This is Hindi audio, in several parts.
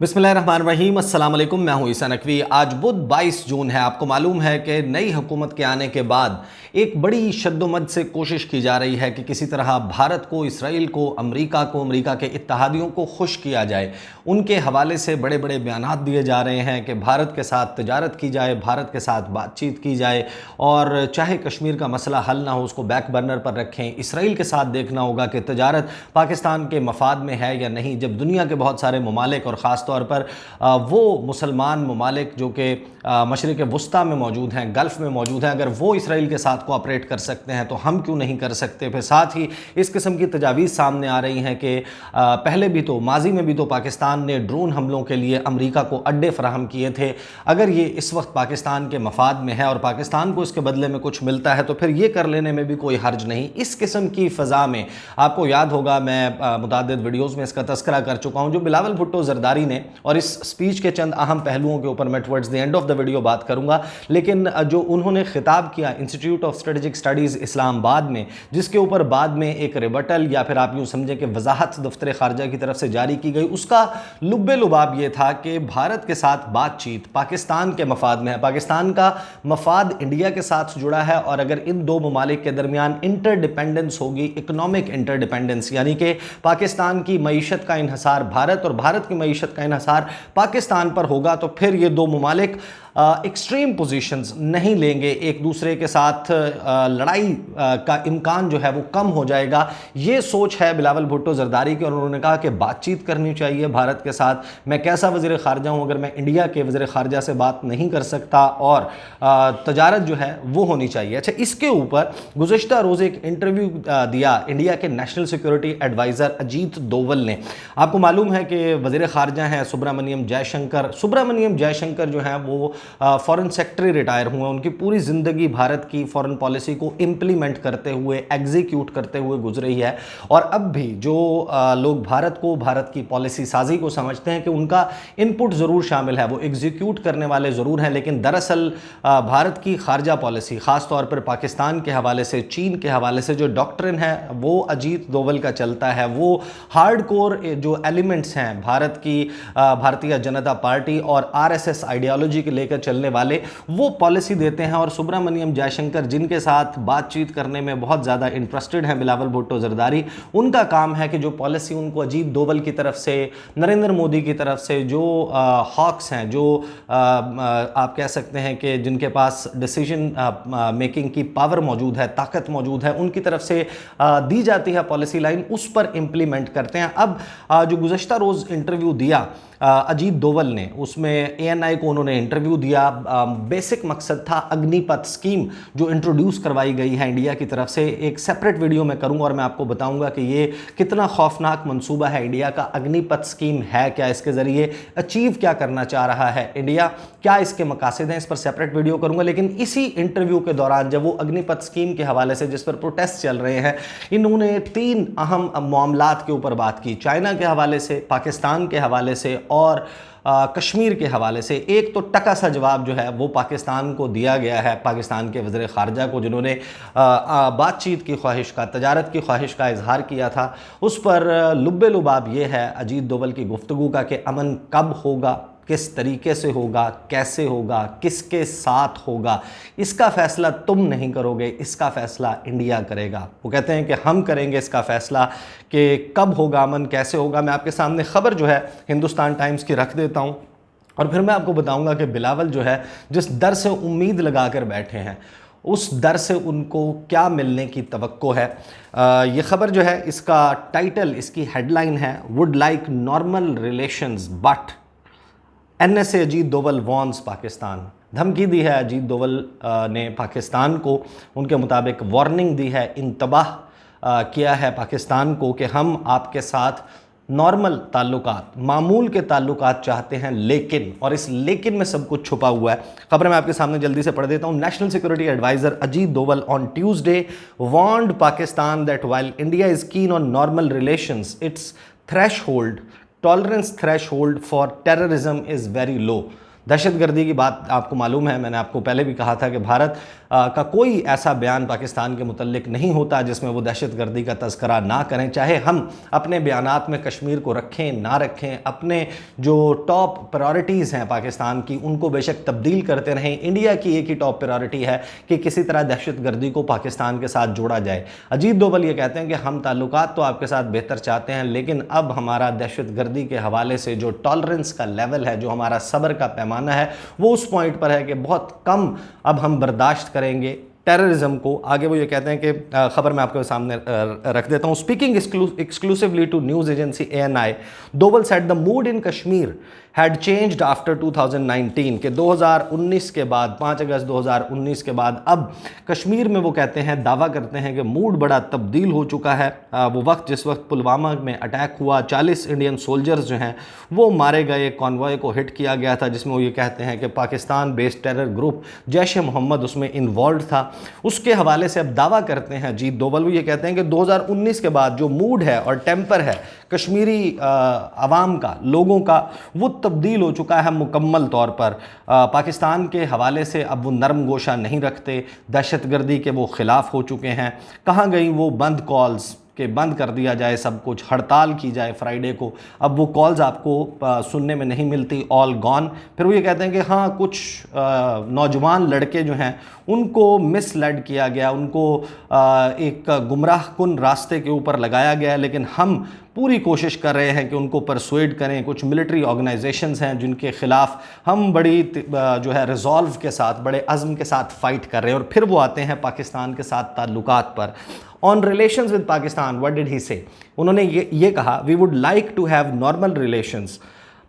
बिस्मिल्लाहिर्रहमानिर्रहीम, अस्सलाम वालेकुम। मैं हूं ईसा नकवी। आज बुध 22 जून है। आपको मालूम है कि नई हुकूमत के आने के बाद एक बड़ी शद्दोमद से कोशिश की जा रही है कि किसी तरह भारत को, इसराइल को, अमेरिका के इत्तहादियों को खुश किया जाए। उनके हवाले से बड़े बड़े बयानात दिए जा रहे हैं कि भारत के साथ तजारत की जाए, भारत के साथ बातचीत की जाए और चाहे कश्मीर का मसला हल ना हो उसको बैक बर्नर पर रखें। इसराइल के साथ देखना होगा कि तजारत पाकिस्तान के मफाद में है या नहीं। जब दुनिया के बहुत सारे ममालिक और ख़ास तौर पर वो मुसलमान ममालिक जो कि मशरिक़ वस्ता में मौजूद हैं, गल्फ़ में मौजूद हैं, अगर वो इसराइल के साथ कोऑपरेट कर सकते हैं तो हम क्यों नहीं कर सकते। फिर साथ ही इस किस्म की तजावीज़ सामने आ रही हैं कि पहले भी तो माजी में भी तो पाकिस्तान ने ड्रोन हमलों के लिए अमेरिका को अड्डे फराहम किए थे। अगर ये इस वक्त पाकिस्तान के मफाद में है और पाकिस्तान को इसके बदले में कुछ मिलता है तो फिर ये कर लेने में भी कोई हर्ज नहीं। इस किस्म की फ़ज़ा में आपको याद होगा, मैं मुताद्दिद वीडियोज़ में इसका तस्करा कर चुका हूँ, जो बिलावल भुट्टो ज़रदारी ने, और इस स्पीच के चंद अहम पहलुओं के ऊपर मैं towards the end of the video बात करूंगा। लेकिन जो उन्होंने खिताब किया institute of strategic studies Islamabad में, जिसके ऊपर बाद में एक रिबटल या फिर आप यूँ समझें कि वजाहत दफ्तर खारजा की तरफ से जारी की गई, उसका लुब्बे लुबाब ये था कि भारत के साथ बातचीत पाकिस्तान के मफाद में है। पाकिस्तान का मफाद इंडिया के साथ जुड़ा है और अगर इन दो ममालिक के दरमियान इंटरडिपेंडेंस होगी, इकनॉमिक इंटरडिपेंडेंस, यानी कि पाकिस्तान की मईशत का इन्हसार भारत और भारत की मईशत का इन्हसार पाकिस्तान पर होगा, तो फिर ये दो ममालिक एक्सट्रीम पोजीशंस नहीं लेंगे, एक दूसरे के साथ लड़ाई का इम्कान जो है वो कम हो जाएगा। ये सोच है बिलावल भुट्टो ज़रदारी की और उन्होंने कहा कि बातचीत करनी चाहिए भारत के साथ। मैं कैसा वज़ीर ख़ारजा हूँ अगर मैं इंडिया के वज़ीर ख़ारजा से बात नहीं कर सकता, और तजारत जो है वो होनी चाहिए। अच्छा, इसके ऊपर गुज़श्ता रोज़ एक इंटरव्यू दिया इंडिया के national security adviser Ajit Doval ने। आपको मालूम है कि वज़ीर ख़ारजा हैं सुब्रमण्यम जयशंकर जो हैं वो फॉरेन सेक्रेटरी रिटायर हुए। उनकी पूरी ज़िंदगी भारत की फॉरेन पॉलिसी को इम्प्लीमेंट करते हुए, एग्जीक्यूट करते हुए गुजरी है। और अब भी जो लोग भारत को, भारत की पॉलिसी साजी को समझते हैं कि उनका इनपुट ज़रूर शामिल है, वो एग्जीक्यूट करने वाले ज़रूर हैं, लेकिन दरअसल भारत की खारजा पॉलिसी ख़ास तौर पर पाकिस्तान के हवाले से, चीन के हवाले से जो डॉक्ट्रिन है वो अजीत डोवल का चलता है। वो हार्ड कोर जो एलिमेंट्स हैं भारत की, भारतीय जनता पार्टी और RSS आइडियोलॉजी के लेकर चलने वाले, वो पॉलिसी देते हैं। और सुब्रमण्यम जयशंकर जिनके साथ बातचीत करने में बहुत ज़्यादा इंटरेस्टेड हैं बिलावल भुट्टो ज़रदारी, उनका काम है कि जो पॉलिसी उनको अजीत डोवल की तरफ से, नरेंद्र मोदी की तरफ से, जो हॉक्स हैं, जो आप कह सकते हैं कि जिनके पास डिसीजन मेकिंग की पावर मौजूद है, ताकत मौजूद है, उनकी तरफ से दी जाती है पॉलिसी लाइन, उस पर इम्प्लीमेंट करते हैं। अब जो गुज़श्ता रोज़ इंटरव्यू दिया अजीत डोवल ने, उसमें ANI को उन्होंने इंटरव्यू दिया। बेसिक मकसद था अग्निपथ स्कीम जो इंट्रोड्यूस करवाई गई है इंडिया की तरफ से। एक सेपरेट वीडियो मैं करूंगा और मैं आपको बताऊंगा कि ये कितना खौफनाक मंसूबा है इंडिया का। अग्निपथ स्कीम है क्या, इसके ज़रिए अचीव क्या करना चाह रहा है इंडिया, क्या इसके मकासद हैं, इस पर सेपरेट वीडियो करूंगा। लेकिन इसी इंटरव्यू के दौरान जब वो अग्निपथ स्कीम के हवाले से, जिस पर प्रोटेस्ट चल रहे हैं, इन्होंने 3 अहम मामलात के ऊपर बात की, चाइना के हवाले से, पाकिस्तान के हवाले से और कश्मीर के हवाले से। एक तो टका सा जवाब जो है वो पाकिस्तान को दिया गया है, पाकिस्तान के वज़ीर ख़ारजा को, जिन्होंने बातचीत की ख्वाहिश का, तजारत की ख्वाहिश का इजहार किया था। उस पर लुब्बे लुबाब ये है अजीत डोवल की गुफ्तगू का कि अमन कब होगा, किस तरीके से होगा, कैसे होगा, किसके साथ होगा, इसका फ़ैसला तुम नहीं करोगे, इसका फ़ैसला इंडिया करेगा। वो कहते हैं कि हम करेंगे इसका फ़ैसला कि कब होगा अमन, कैसे होगा। मैं आपके सामने ख़बर जो है हिंदुस्तान टाइम्स की रख देता हूँ और फिर मैं आपको बताऊँगा कि बिलावल जो है जिस डर से उम्मीद लगा कर बैठे हैं, उस डर से उनको क्या मिलने की तवक्को है। ये ख़बर जो है, इसका टाइटल, इसकी हेडलाइन है, would like normal relations but NSA Ajit Doval warns Pakistan. धमकी दी है अजीत डोवल ने पाकिस्तान को, उनके मुताबिक वार्निंग दी है, इंतबाह किया है पाकिस्तान को कि हम आपके साथ नॉर्मल ताल्लुकात, मामूल के ताल्लुकात चाहते हैं, लेकिन, और इस लेकिन में सब कुछ छुपा हुआ है। खबर मैं आपके सामने जल्दी से पढ़ देता हूँ। National security adviser Ajit Doval on Tuesday warned Pakistan that while India is keen on normal relations, its threshold tolerance threshold for terrorism is very low. दहशतगर्दी की बात आपको मालूम है, मैंने आपको पहले भी कहा था कि भारत का कोई ऐसा बयान पाकिस्तान के मुतल्लिक नहीं होता जिसमें वो दहशतगर्दी का तज़किरा ना करें, चाहे हम अपने बयानात में कश्मीर को रखें ना रखें, अपने जो टॉप प्रायोरिटीज़ हैं पाकिस्तान की उनको बेशक तब्दील करते रहें। इंडिया की एक ही टॉप प्रायोरिटी है कि किसी तरह दहशतगर्दी को पाकिस्तान के साथ जोड़ा जाए। अजीत डोभाल ये कहते हैं कि हम ताल्लुकात तो आपके साथ बेहतर चाहते हैं, लेकिन अब हमारा दहशतगर्दी के हवाले से जो टॉलरेंस का लेवल है, जो हमारा सब्र का पैमाना है, वो उस पॉइंट पर है कि बहुत कम अब हम बर्दाश्त करेंगे टेररिज्म को। आगे वो ये कहते हैं कि खबर मैं आपके सामने रख देता हूँ। Speaking exclusively to news agency ANI, Doval said the mood in Kashmir had changed after 2019 के 2019 के बाद, 5 अगस्त 2019 के बाद अब कश्मीर में वो कहते हैं, दावा करते हैं कि मूड बड़ा तब्दील हो चुका है। वो वक्त जिस वक्त पुलवामा में अटैक हुआ, 40 इंडियन सोल्जर्स जो हैं वो मारे गए, कॉन्वॉय को हिट किया गया था, जिसमें वो ये कहते हैं कि Pakistan based terror group Jaish e Mohammed उसमें इन्वॉल्व था। उसके हवाले से अब दावा करते हैं अजीत डोभाल, वो ये कहते हैं कि 2019 के बाद जो मूड है और टेम्पर है कश्मीरी अवाम का, लोगों का, वो तब्दील हो चुका है मुकम्मल तौर पर। पाकिस्तान के हवाले से अब वो नरम गोशा नहीं रखते, दहशतगर्दी के वो ख़िलाफ़ हो चुके हैं। कहाँ गई वो बंद कॉल्स कि बंद कर दिया जाए सब कुछ, हड़ताल की जाए फ्राइडे को, अब वो कॉल्स आपको सुनने में नहीं मिलती, ऑल गॉन। फिर वो ये कहते हैं कि हाँ, कुछ नौजवान लड़के जो हैं उनको मिसलेड किया गया, उनको एक गुमराह कुन रास्ते के ऊपर लगाया गया, लेकिन हम पूरी कोशिश कर रहे हैं कि उनको परसुएड करें। कुछ मिलिट्री ऑर्गेनाइजेशंस हैं जिनके ख़िलाफ़ हम बड़ी जो है रिजॉल्व के साथ, बड़े अज़्म के साथ फ़ाइट कर रहे हैं। और फिर वो आते हैं पाकिस्तान के साथ ताल्लुकात पर। On relations with Pakistan what did he say, उन्होंने ये कहा, we would like to have normal relations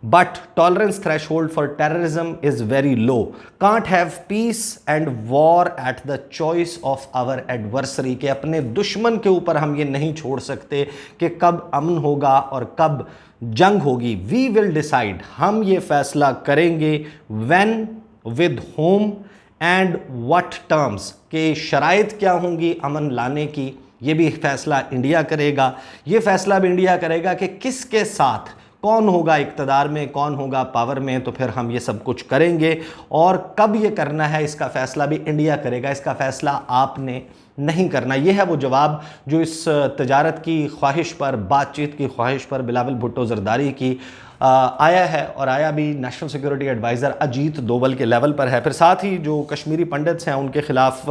but tolerance threshold for terrorism is very low, can't have peace and war at the choice of our adversary, के अपने दुश्मन के ऊपर हम ये नहीं छोड़ सकते कि कब अमन होगा और कब जंग होगी। वी विल डिसाइड, हम ये फैसला करेंगे, when, with home and what terms, के शराइत क्या होंगी अमन लाने की, ये भी फैसला इंडिया करेगा। ये फैसला भी इंडिया करेगा कि किसके साथ, कौन होगा इक़्तिदार में, कौन होगा पावर में, तो फिर हम ये सब कुछ करेंगे। और कब ये करना है इसका फ़ैसला भी इंडिया करेगा, इसका फ़ैसला आपने नहीं करना। ये है वो जवाब जो इस तजारत की ख्वाहिश पर, बातचीत की ख्वाहिश पर बिलावल भुट्टो ज़रदारी की आया है, और आया भी national security adviser Ajit Doval के लेवल पर है। फिर साथ ही जो कश्मीरी पंडित्स हैं उनके ख़िलाफ़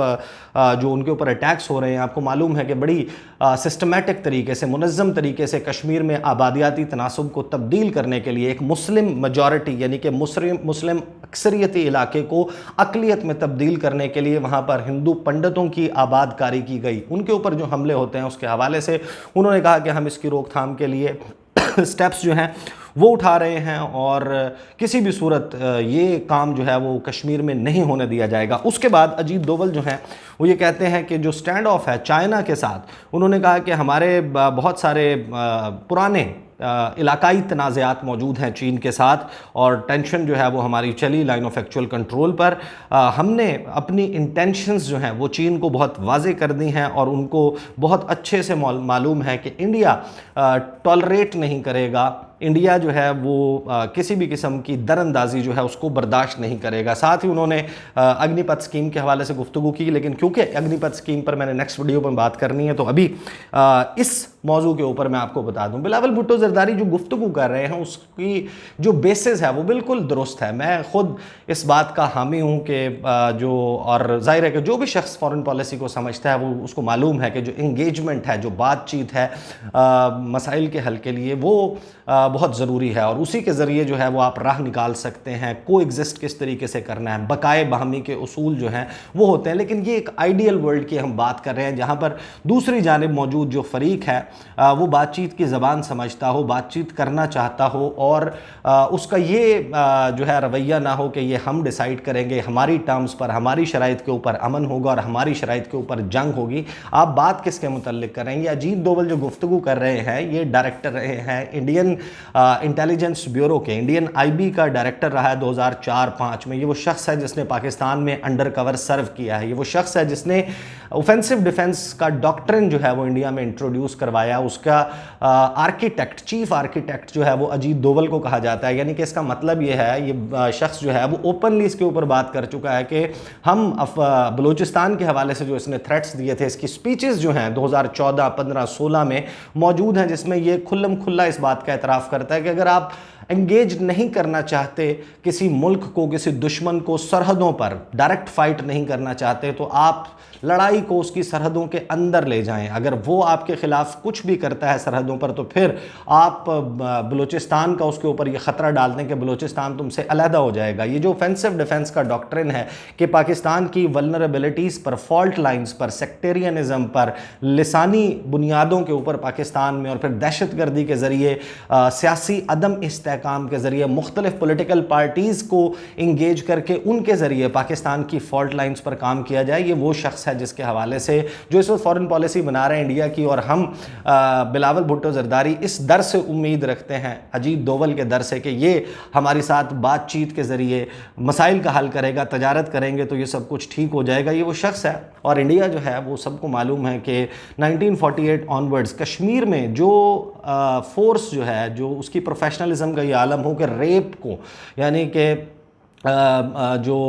जो उनके ऊपर अटैक्स हो रहे हैं, आपको मालूम है कि बड़ी सिस्टमेटिक तरीके से, मुनज़्ज़म तरीके से कश्मीर में आबादियाती तनासुब को तब्दील करने के लिए एक मुस्लिम मेजॉरिटी यानी कि मुस्लिम अक्सरियती इलाके को अक़लियत में तब्दील करने के लिए वहाँ पर हिंदू पंडितों की आबादकारी की गई। उनके ऊपर जो हमले होते हैं उसके हवाले से उन्होंने कहा कि हम इसकी रोकथाम के लिए स्टेप्स जो हैं वो उठा रहे हैं और किसी भी सूरत ये काम जो है वो कश्मीर में नहीं होने दिया जाएगा। उसके बाद अजीत डोभाल जो हैं वो ये कहते हैं कि जो स्टैंड ऑफ है चाइना के साथ, उन्होंने कहा कि हमारे बहुत सारे पुराने इलाकाई तनाज़ात मौजूद हैं चीन के साथ, और टेंशन जो है वो हमारी चली लाइन ऑफ एक्चुअल कंट्रोल पर। हमने अपनी इंटेंशंस जो हैं वो चीन को बहुत वाज़े कर दी हैं, और उनको बहुत अच्छे से मालूम है कि इंडिया टॉलरेट नहीं करेगा, इंडिया जो है वो किसी भी किस्म की दरअंदाजी जो है उसको बर्दाश्त नहीं करेगा। साथ ही उन्होंने अग्निपथ स्कीम के हवाले से गुफ्तगू की, लेकिन क्योंकि अग्निपथ स्कीम पर मैंने नेक्स्ट वीडियो में बात करनी है, तो अभी इस मौजू के ऊपर मैं आपको बता दूं, बिलावल भुट्टो ज़रदारी जो गुफ्तगू कर रहे हैं उसकी जो बेसिस है वो बिल्कुल दुरुस्त है। मैं ख़ुद इस बात का हामी हूँ कि जो, और ज़ाहिर है कि जो भी शख्स फ़ॉरेन पॉलिसी को समझता है वो उसको मालूम है कि जो इंगेजमेंट है, जो बातचीत है मसाइल के हल के लिए, वो बहुत ज़रूरी है, और उसी के ज़रिए जो है वो आप राह निकाल सकते हैं। को एग्जिस्ट किस तरीके से करना है, बकाए बाहमी के उसूल जो हैं वो होते हैं। लेकिन ये एक आइडियल वर्ल्ड की हम बात कर रहे हैं जहाँ पर दूसरी जानिब मौजूद जो फ़रीक है वो बातचीत की ज़बान समझता हो, बातचीत करना चाहता हो, और उसका ये जो है रवैया ना हो कि ये हम डिसाइड करेंगे, हमारी टर्म्स पर, हमारी शराइत के ऊपर अमन होगा और हमारी शराइत के ऊपर जंग होगी। आप बात किसके मुतल्लिक करेंगे? अजीत डोभाल जो गुफ्तगू कर रहे हैं ये डायरेक्टर रहे हैं इंडियन इंटेलिजेंस ब्यूरो के, इंडियन IB का डायरेक्टर रहा है 2004-05 में। ये वो शख्स है जिसने पाकिस्तान में अंडर कवर सर्व किया है, ये वो शख्स है जिसने ऑफेंसिव डिफेंस का डॉक्ट्रिन जो है वो इंडिया में इंट्रोड्यूस करवाया। उसका आर्किटेक्ट, चीफ आर्किटेक्ट जो है वो अजीत डोवल को कहा जाता है। यानी कि इसका मतलब ये है, ये शख्स जो है वो ओपनली इसके ऊपर बात कर चुका है कि हम बलूचिस्तान के हवाले से जो इसने थ्रेट्स दिए थे, इसकी स्पीचेस जो हैं 2014, 15, 16 में मौजूद हैं, जिसमें ये खुल्लम खुल्ला इस बात का एतराफ़ करता है कि अगर आप एंगेज नहीं करना चाहते किसी मुल्क को, किसी दुश्मन को सरहदों पर डायरेक्ट फाइट नहीं करना चाहते, तो आप लड़ाई को उसकी सरहदों के अंदर ले जाएं। अगर वो आपके ख़िलाफ़ कुछ भी करता है सरहदों पर, तो फिर आप बलूचिस्तान का उसके ऊपर ये ख़तरा डाल दें कि बलूचिस्तान तुमसे अलहदा हो जाएगा। ये जो ऑफेंसिव डिफेंस का डॉक्ट्रिन है कि पाकिस्तान की वल्नरेबिलिटीज़ पर, फॉल्ट लाइन्स पर, सेक्टेरियनिज़म पर, लिसानी बुनियादों के ऊपर पाकिस्तान में, और फिर दहशतगर्दी के ज़रिए, सियासी अदम इस्तेहकाम के ज़रिए, मुख्तलिफ पोलिटिकल पार्टीज़ को इंगेज करके उनके ज़रिए पाकिस्तान की फॉल्ट लाइन्स पर काम किया जाए, ये वो शख्स है जिसके हवाले से जो इस वक्त फॉरेन पॉलिसी बना रहे हैं इंडिया की। और हम बिलावल भुट्टो जरदारी इस दर से उम्मीद रखते हैं, अजीत डोवल के दर से, कि ये हमारी साथ बातचीत के ज़रिए मसाइल का हल करेगा, तजारत करेंगे तो ये सब कुछ ठीक हो जाएगा। ये वो शख्स है। और इंडिया जो है वो सबको मालूम है कि 1948 ऑनवर्ड्स कश्मीर में जो फोर्स जो है, जो उसकी प्रोफेशनलिज्म का ये आलम हो कि रेप को, यानी कि जो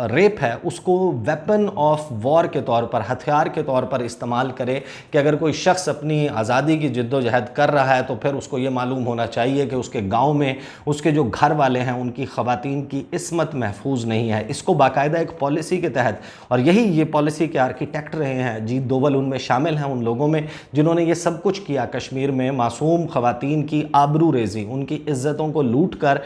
रेप है उसको वेपन ऑफ वॉर के तौर पर, हथियार के तौर पर इस्तेमाल करे, कि अगर कोई शख्स अपनी आज़ादी की जद्दोजहद कर रहा है तो फिर उसको ये मालूम होना चाहिए कि उसके गांव में उसके जो घर वाले हैं उनकी ख़वातीन की इस्मत महफूज नहीं है। इसको बाकायदा एक पॉलिसी के तहत, और यही ये पॉलिसी के आर्किटेक्ट रहे हैं अजीत डोवल, उनमें शामिल हैं, उन लोगों में जिन्होंने ये सब कुछ किया। कश्मीर में मासूम ख़वातीन की आबरू रेज़ी, उनकी इज़्ज़तों को लूट कर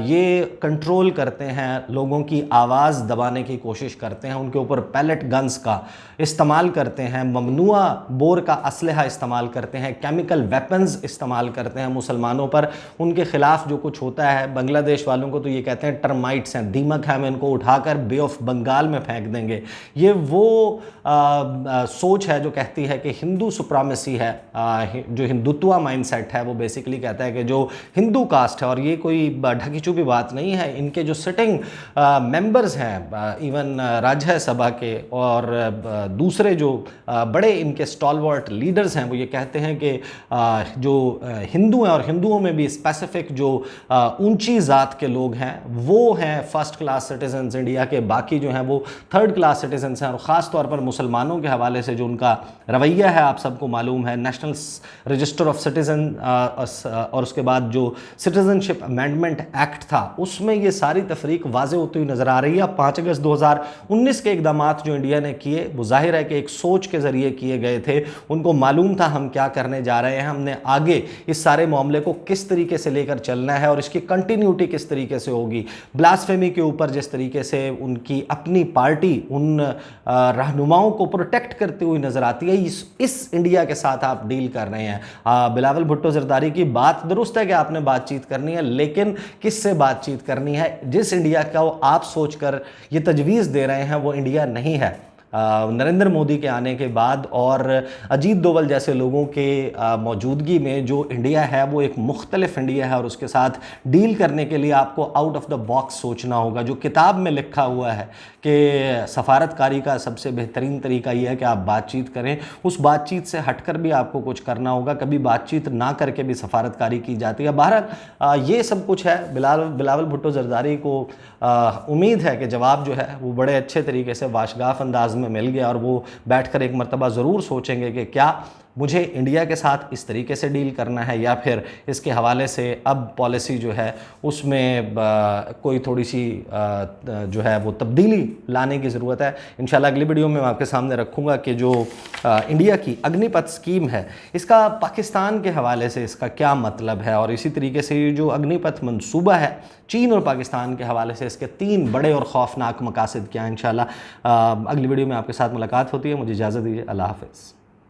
ये कंट्रोल करते हैं, लोगों की आवाज़ दबाने की कोशिश करते हैं, उनके ऊपर पैलेट गन्स का इस्तेमाल करते हैं, ममनुआ बोर का असलहा इस्तेमाल करते हैं, केमिकल वेपन्स इस्तेमाल करते हैं मुसलमानों पर। उनके ख़िलाफ़ जो कुछ होता है, बांग्लादेश वालों को तो ये कहते हैं टर्माइट्स हैं, दीमक है, हम इनको उठाकर बे ऑफ बंगाल में फेंक देंगे। ये वो सोच है जो कहती है कि हिंदू सुप्रामेसी है, जो हिंदुत्वा माइंडसेट है, वो बेसिकली कहता है कि जो हिंदू कास्ट है, और ये कोई ढकी छुपी बात नहीं है, इनके जो सिटिंग मेंबर्स हैं, इवन राज्यसभा के और दूसरे जो बड़े इनके स्टॉलवर्ट लीडर्स हैं, वो ये कहते हैं कि जो हिंदू हैं, और हिंदुओं में भी स्पेसिफिक जो ऊंची ज़ात के लोग हैं, वो हैं फर्स्ट क्लास सिटीजन्स इंडिया के, बाकी जो हैं वो थर्ड क्लास सिटीजन्स हैं। और ख़ास तौर पर मुसलमानों के हवाले से जो उनका रवैया है, आप सबको मालूम है, नेशनल रजिस्टर ऑफ सिटीज़न और उसके बाद जो सिटीजनशिप अमेंडमेंट एक्ट था, उसमें ये सारी तफरीक वाज़े होती हुई नज़र आ रही है। 5 अगस्त 2019 के इकदाम जो इंडिया ने किए, वो जाहिर है कि एक सोच के ज़रिए किए गए थे। उनको मालूम था हम क्या करने जा रहे हैं, हमने आगे इस सारे मामले को किस तरीके से लेकर चलना है और इसकी कंटिन्यूटी किस तरीके से होगी। ब्लास्फेमी के ऊपर जिस तरीके से उनकी अपनी पार्टी उन रहनुमाओं को प्रोटेक्ट करती हुई नज़र आती है, इस इंडिया के साथ आप डील कर रहे हैं। बिलावल भुट्टो जरदारी की बात दुरुस्त है कि आपने बातचीत करनी है, लेकिन किससे बातचीत करनी है? जिस इंडिया का आप सोचकर ये तजवीज़ दे रहे हैं वो इंडिया नहीं है। नरेंद्र मोदी के आने के बाद और अजीत डोवल जैसे लोगों के मौजूदगी में जो इंडिया है वो एक मुख्तलिफ इंडिया है, और उसके साथ डील करने के लिए आपको आउट ऑफ द बॉक्स सोचना होगा। जो किताब में लिखा हुआ है कि सफारतकारी का सबसे बेहतरीन तरीका यह है कि आप बातचीत करें, उस बातचीत से हटकर भी आपको कुछ करना होगा। कभी बातचीत ना करके भी सफारतकारी की जाती है। बहरहाल ये सब कुछ है। बिलावल भुट्टो जरदारी को उम्मीद है कि जवाब जो है वो बड़े अच्छे तरीके से वाशगाफ अंदाज में मिल गया, और वो बैठकर एक मरतबा ज़रूर सोचेंगे कि क्या मुझे इंडिया के साथ इस तरीके से डील करना है, या फिर इसके हवाले से अब पॉलिसी जो है उसमें कोई थोड़ी सी जो है वो तब्दीली लाने की ज़रूरत है। इंशाल्लाह अगली वीडियो में मैं आपके सामने रखूँगा कि जो इंडिया की अग्निपथ स्कीम है, इसका पाकिस्तान के हवाले से इसका क्या मतलब है, और इसी तरीके से जो अग्निपथ मंसूबा है चीन और पाकिस्तान के हवाले से इसके 3 बड़े और खौफनाक मकासद क्या हैं। इंशाल्लाह अगली वीडियो में आपके साथ मुलाकात होती है। मुझे इजाज़त दीजिए। अल्लाह हाफ़िज़।